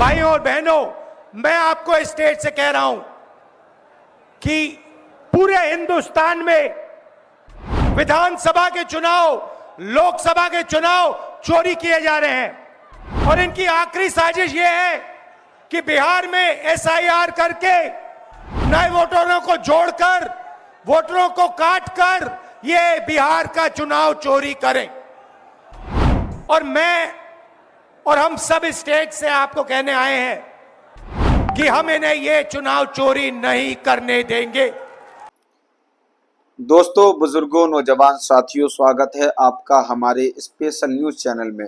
भाइयों और बहनों, मैं आपको इस स्टेज से कह रहा हूं कि पूरे हिंदुस्तान में विधानसभा के चुनाव, लोकसभा के चुनाव चोरी किए जा रहे हैं और इनकी आखिरी साजिश यह है कि बिहार में एसआईआर करके नए वोटरों को जोड़कर, वोटरों को काटकर ये बिहार का चुनाव चोरी करें। और मैं और हम सब स्टेट से आपको कहने आए हैं कि हम इन्हें ये चुनाव चोरी नहीं करने देंगे। दोस्तों, बुजुर्गों, नौजवान साथियों, स्वागत है आपका हमारे स्पेशल न्यूज चैनल में।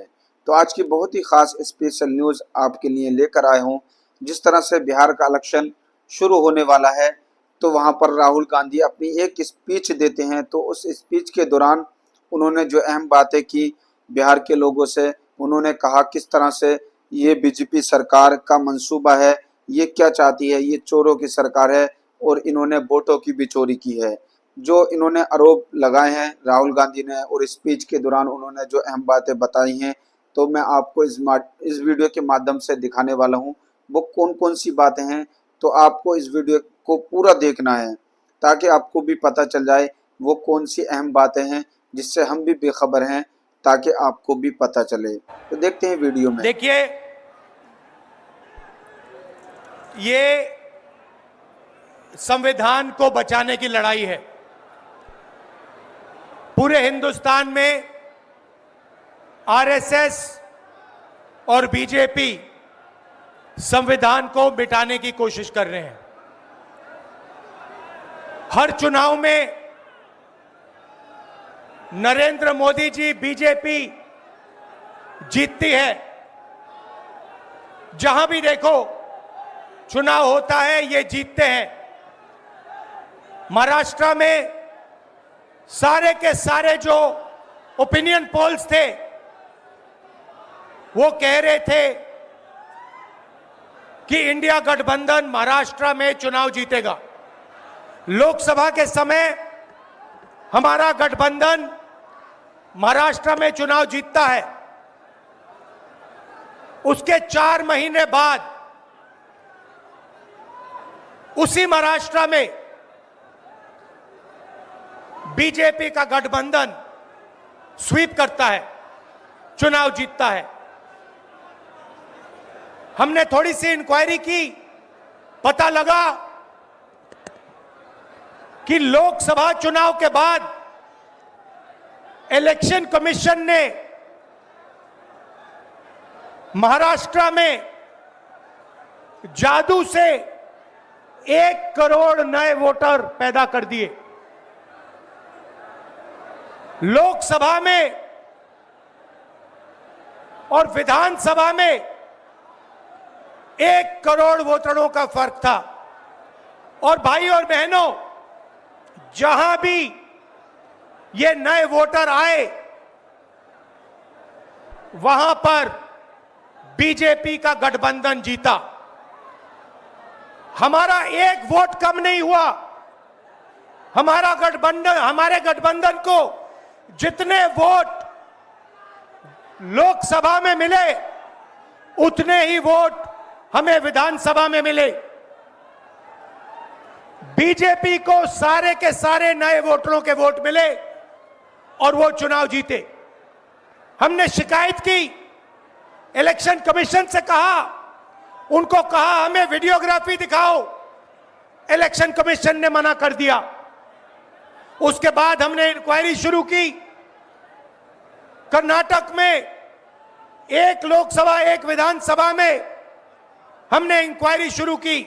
तो आज की बहुत ही खास स्पेशल न्यूज आपके लिए लेकर आए हूं। जिस तरह से बिहार का इलेक्शन शुरू होने वाला है, तो वहां पर राहुल गांधी अपनी एक स्पीच देते हैं। तो उस स्पीच के दौरान उन्होंने जो अहम बातें की बिहार के लोगों से, उन्होंने कहा किस तरह से ये बीजेपी सरकार का मंसूबा है, ये क्या चाहती है, ये चोरों की सरकार है और इन्होंने वोटों की भी चोरी की है। जो इन्होंने आरोप लगाए हैं राहुल गांधी ने और स्पीच के दौरान उन्होंने जो अहम बातें बताई हैं, तो मैं आपको इस वीडियो के माध्यम से दिखाने वाला हूं वो कौन कौन सी बातें हैं। तो आपको इस वीडियो को पूरा देखना है ताकि आपको भी पता चल जाए वो कौन सी अहम बातें हैं जिससे हम भी बेखबर हैं, ताकि आपको भी पता चले। तो देखते हैं वीडियो में। देखिए, ये संविधान को बचाने की लड़ाई है। पूरे हिंदुस्तान में आरएसएस और बीजेपी संविधान को मिटाने की कोशिश कर रहे हैं। हर चुनाव में नरेंद्र मोदी जी, बीजेपी जीतती है। जहां भी देखो चुनाव होता है, ये जीतते हैं। महाराष्ट्र में सारे के सारे जो ओपिनियन पोल्स थे वो कह रहे थे कि इंडिया गठबंधन महाराष्ट्र में चुनाव जीतेगा। लोकसभा के समय हमारा गठबंधन महाराष्ट्र में चुनाव जीतता है। उसके 4 महीने बाद उसी महाराष्ट्र में बीजेपी का गठबंधन स्वीप करता है, चुनाव जीतता है। हमने थोड़ी सी इंक्वायरी की, पता लगा कि लोकसभा चुनाव के बाद इलेक्शन कमीशन ने महाराष्ट्र में जादू से 1 करोड़ नए वोटर पैदा कर दिए। लोकसभा में और विधानसभा में 1 करोड़ वोटरों का फर्क था। और भाई और बहनों, जहां भी ये नए वोटर आए वहां पर बीजेपी का गठबंधन जीता। हमारा 1 वोट कम नहीं हुआ। हमारे गठबंधन को जितने वोट लोकसभा में मिले उतने ही वोट हमें विधानसभा में मिले। बीजेपी को सारे के सारे नए वोटरों के वोट मिले और वो चुनाव जीते। हमने शिकायत की, इलेक्शन कमीशन से कहा, उनको कहा हमें वीडियोग्राफी दिखाओ। इलेक्शन कमीशन ने मना कर दिया। उसके बाद हमने इंक्वायरी शुरू की। कर्नाटक में 1 लोकसभा 1 विधानसभा में हमने इंक्वायरी शुरू की।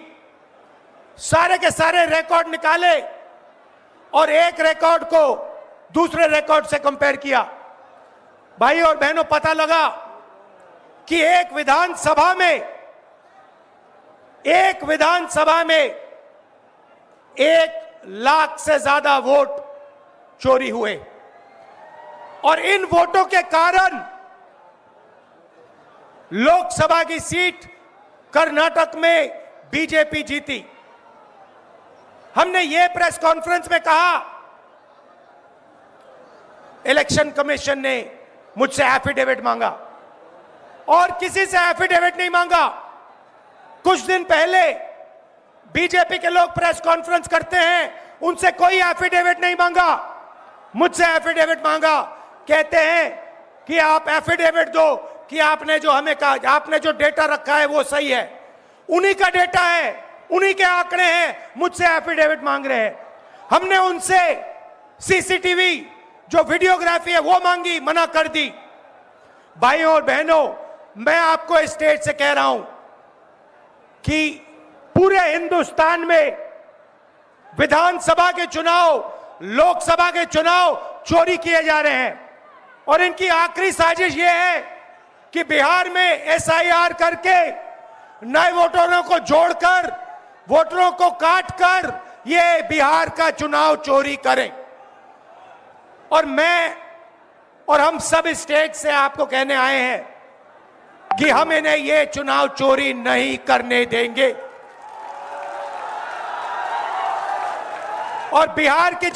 सारे के सारे रिकॉर्ड निकाले और एक रिकॉर्ड को दूसरे रिकॉर्ड से कंपेयर किया। भाई और बहनों, पता लगा कि एक विधानसभा में 1 लाख से ज्यादा वोट चोरी हुए और इन वोटों के कारण लोकसभा की सीट कर्नाटक में बीजेपी जीती। हमने ये प्रेस कॉन्फ्रेंस में कहा, इलेक्शन कमीशन ने मुझसे एफिडेविट मांगा और किसी से एफिडेविट नहीं मांगा। कुछ दिन पहले बीजेपी के लोग प्रेस कॉन्फ्रेंस करते हैं, उनसे कोई एफिडेविट नहीं मांगा, मुझसे एफिडेविट मांगा। कहते हैं कि आप एफिडेविट दो कि आपने जो हमें कहा, आपने जो डेटा रखा है वो सही है। उन्हीं का डेटा है, उन्हीं के आंकड़े हैं, मुझसे एफिडेविट मांग रहे हैं। हमने उनसे सीसीटीवी जो वीडियोग्राफी है वो मांगी, मना कर दी। भाइयों और बहनों, मैं आपको इस स्टेज से कह रहा हूं कि पूरे हिंदुस्तान में विधानसभा के चुनाव, लोकसभा के चुनाव चोरी किए जा रहे हैं और इनकी आखिरी साजिश यह है कि बिहार में एसआईआर करके नए वोटरों को जोड़कर, वोटरों को काटकर ये बिहार का चुनाव चोरी करें। और मैं और हम सब स्टेज से आपको कहने आए हैं कि हम इन्हें ये चुनाव चोरी नहीं करने देंगे। और बिहार की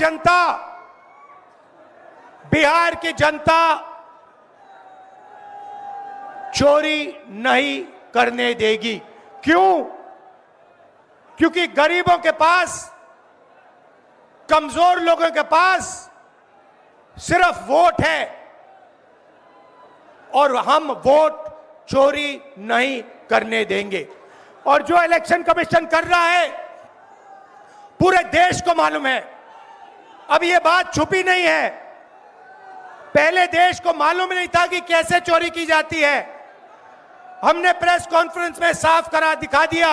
जनता चोरी नहीं करने देगी। क्यों? क्योंकि गरीबों के पास, कमजोर लोगों के पास सिर्फ वोट है और हम वोट चोरी नहीं करने देंगे। और जो इलेक्शन कमीशन कर रहा है पूरे देश को मालूम है। अब ये बात छुपी नहीं है, पहले देश को मालूम नहीं था कि कैसे चोरी की जाती है। हमने प्रेस कॉन्फ्रेंस में साफ करा दिखा दिया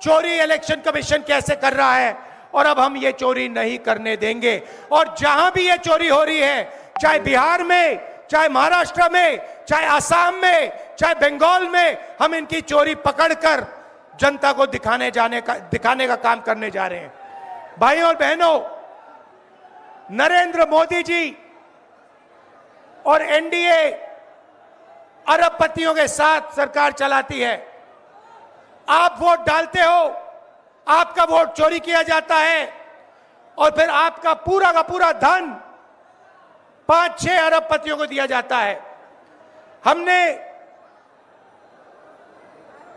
चोरी इलेक्शन कमीशन कैसे कर रहा है, और अब हम ये चोरी नहीं करने देंगे। और जहां भी ये चोरी हो रही है, चाहे बिहार में, चाहे महाराष्ट्र में, चाहे असम में, चाहे बंगाल में, हम इनकी चोरी पकड़कर जनता को दिखाने का काम करने जा रहे हैं। भाइयों और बहनों, नरेंद्र मोदी जी और एनडीए अरबपतियों के साथ सरकार चलाती है। आप वोट डालते हो, आपका वोट चोरी किया जाता है और फिर आपका पूरा का पूरा धन 5-6 अरबपतियों को दिया जाता है। हमने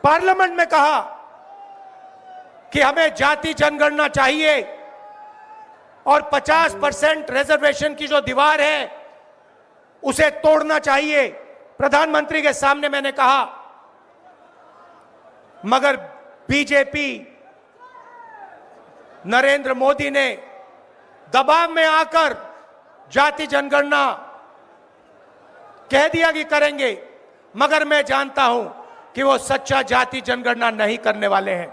पार्लियामेंट में कहा कि हमें जाति जनगणना चाहिए और 50% रिजर्वेशन की जो दीवार है उसे तोड़ना चाहिए। प्रधानमंत्री के सामने मैंने कहा, मगर बीजेपी, नरेंद्र मोदी ने दबाव में आकर जाति जनगणना कह दिया कि करेंगे, मगर मैं जानता हूं कि वो सच्चा जाति जनगणना नहीं करने वाले हैं।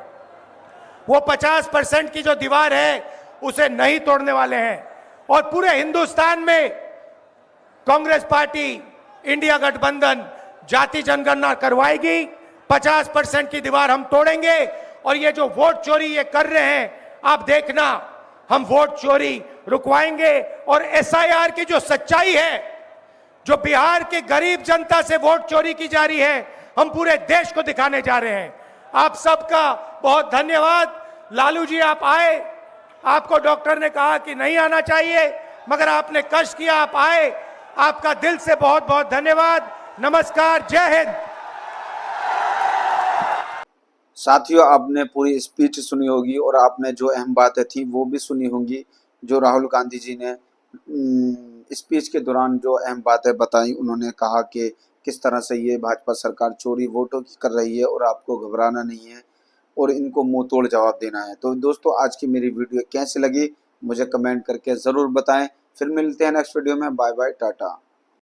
वो 50% की जो दीवार है उसे नहीं तोड़ने वाले हैं। और पूरे हिंदुस्तान में कांग्रेस पार्टी, इंडिया गठबंधन जाति जनगणना करवाएगी, 50% की दीवार हम तोड़ेंगे। और ये जो वोट चोरी ये कर रहे हैं, आप देखना, हम वोट चोरी रुकवाएंगे। और एसआईआर की जो सच्चाई है, जो बिहार के गरीब जनता से वोट चोरी की जा रही है, हम पूरे देश को दिखाने जा रहे हैं। आप सबका बहुत धन्यवाद। लालू जी, आप आए, आपको डॉक्टर ने कहा कि नहीं आना चाहिए, मगर आपने कष्ट किया, आप आए, आपका दिल से बहुत बहुत धन्यवाद। नमस्कार, जय हिंद। साथियों, आपने पूरी स्पीच सुनी होगी और आपने जो अहम बातें थी वो भी सुनी होंगी, जो राहुल गांधी जी ने स्पीच के दौरान जो अहम बातें बताई। उन्होंने कहा कि किस तरह से ये भाजपा सरकार चोरी वोटों की कर रही है और आपको घबराना नहीं है और इनको मुंह तोड़ जवाब देना है। तो दोस्तों, आज की मेरी वीडियो कैसी लगी मुझे कमेंट करके ज़रूर बताएं। फिर मिलते हैं नेक्स्ट वीडियो में। Bye bye, Tata.